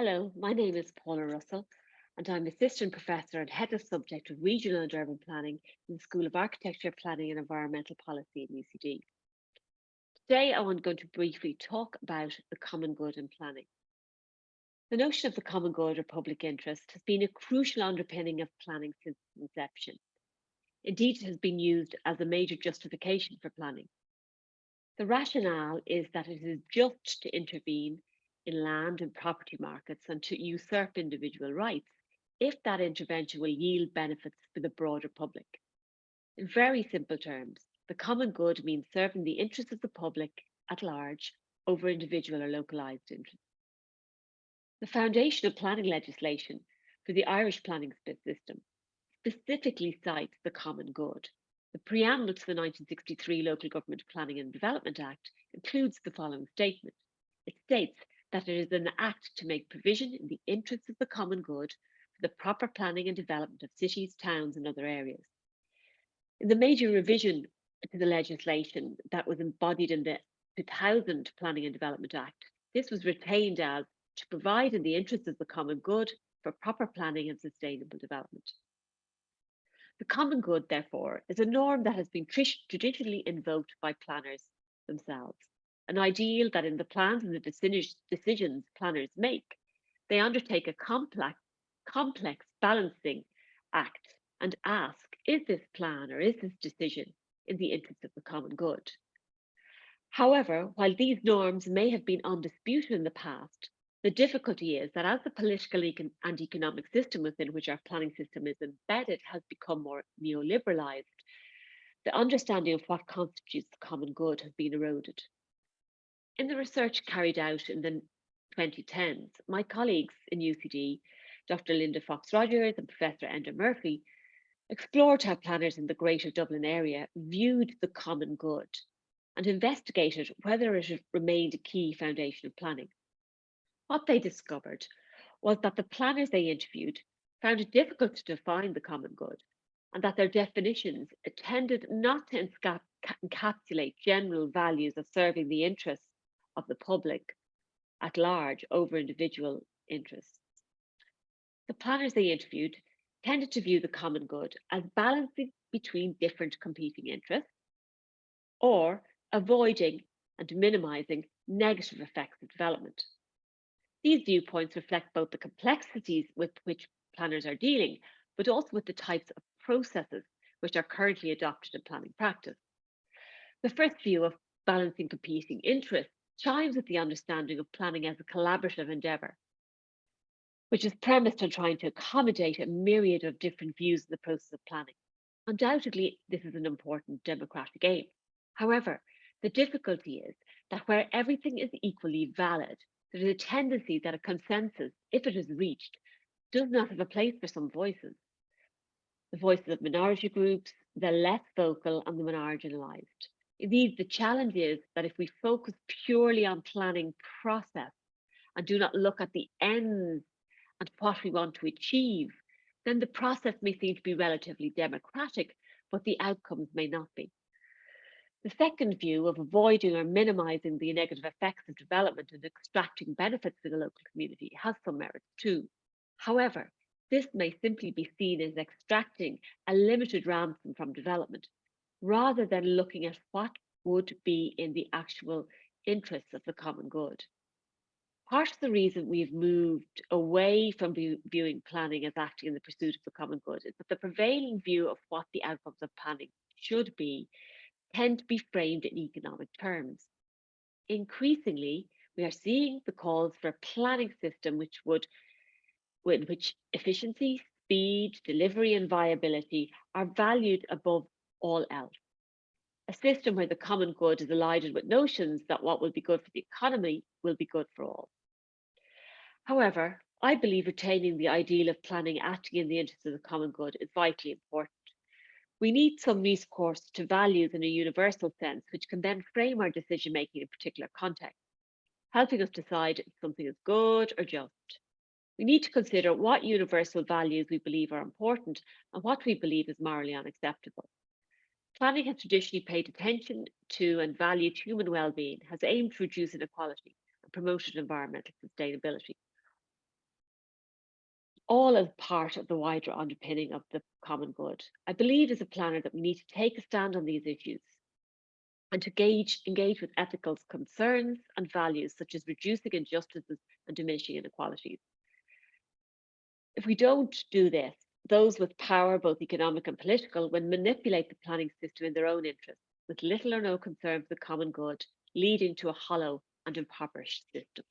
Hello, my name is Paula Russell, and I'm Assistant Professor and Head of Subject of Regional and Urban Planning in the School of Architecture, Planning and Environmental Policy at UCD. Today, I'm going to briefly talk about the common good in planning. The notion of the common good or public interest has been a crucial underpinning of planning since its inception. Indeed, it has been used as a major justification for planning. The rationale is that it is just to intervene in land and property markets and to usurp individual rights if that intervention will yield benefits for the broader public. In very simple terms, the common good means serving the interests of the public at large over individual or localised interests. The foundation of planning legislation for the Irish planning system specifically cites the common good. The preamble to the 1963 Local Government Planning and Development Act includes the following statement. It states that it is an act to make provision in the interests of the common good for the proper planning and development of cities, towns, and other areas. In the major revision to the legislation that was embodied in the 2000 Planning and Development Act, this was retained as to provide in the interests of the common good for proper planning and sustainable development. The common good, therefore, is a norm that has been traditionally invoked by planners themselves, an ideal that in the plans and the decisions planners make, they undertake a complex balancing act and ask, is this plan or is this decision in the interest of the common good? However, while these norms may have been undisputed in the past, the difficulty is that as the political and economic system within which our planning system is embedded has become more neoliberalised, the understanding of what constitutes the common good has been eroded. In the research carried out in the 2010s, my colleagues in UCD, Dr. Linda Fox Rogers and Professor Enda Murphy, explored how planners in the Greater Dublin area viewed the common good and investigated whether it remained a key foundation of planning. What they discovered was that the planners they interviewed found it difficult to define the common good and that their definitions tended not to encapsulate general values of serving the interests of the public at large over individual interests. The planners they interviewed tended to view the common good as balancing between different competing interests or avoiding and minimising negative effects of development. These viewpoints reflect both the complexities with which planners are dealing, but also with the types of processes which are currently adopted in planning practice. The first view of balancing competing interests chimes with the understanding of planning as a collaborative endeavour, which is premised on trying to accommodate a myriad of different views in the process of planning. Undoubtedly, this is an important democratic aim. However, the difficulty is that where everything is equally valid, there is a tendency that a consensus, if it is reached, does not have a place for some voices. The voices of minority groups, the less vocal, and the marginalised. Indeed, the challenge is that if we focus purely on planning process and do not look at the ends and what we want to achieve, then the process may seem to be relatively democratic, but the outcomes may not be. The second view of avoiding or minimising the negative effects of development and extracting benefits for the local community has some merits too. However, this may simply be seen as extracting a limited ransom from development, rather than looking at what would be in the actual interests of the common good. Part of the reason we've moved away from viewing planning as acting in the pursuit of the common good is that the prevailing view of what the outcomes of planning should be tend to be framed in economic terms. Increasingly, we are seeing the calls for a planning system in which efficiency, speed, delivery, and viability are valued above all else. A system where the common good is aligned with notions that what will be good for the economy will be good for all. However, I believe retaining the ideal of planning acting in the interests of the common good is vitally important. We need some recourse to values in a universal sense, which can then frame our decision making in a particular context, helping us decide if something is good or just. We need to consider what universal values we believe are important and what we believe is morally unacceptable. Planning has traditionally paid attention to and valued human well-being, has aimed to reduce inequality and promoted environmental sustainability. all as part of the wider underpinning of the common good. I believe as a planner that we need to take a stand on these issues and to engage with ethical concerns and values such as reducing injustices and diminishing inequalities. If we don't do this, those with power, both economic and political, will manipulate the planning system in their own interests, with little or no concern for the common good, leading to a hollow and impoverished system.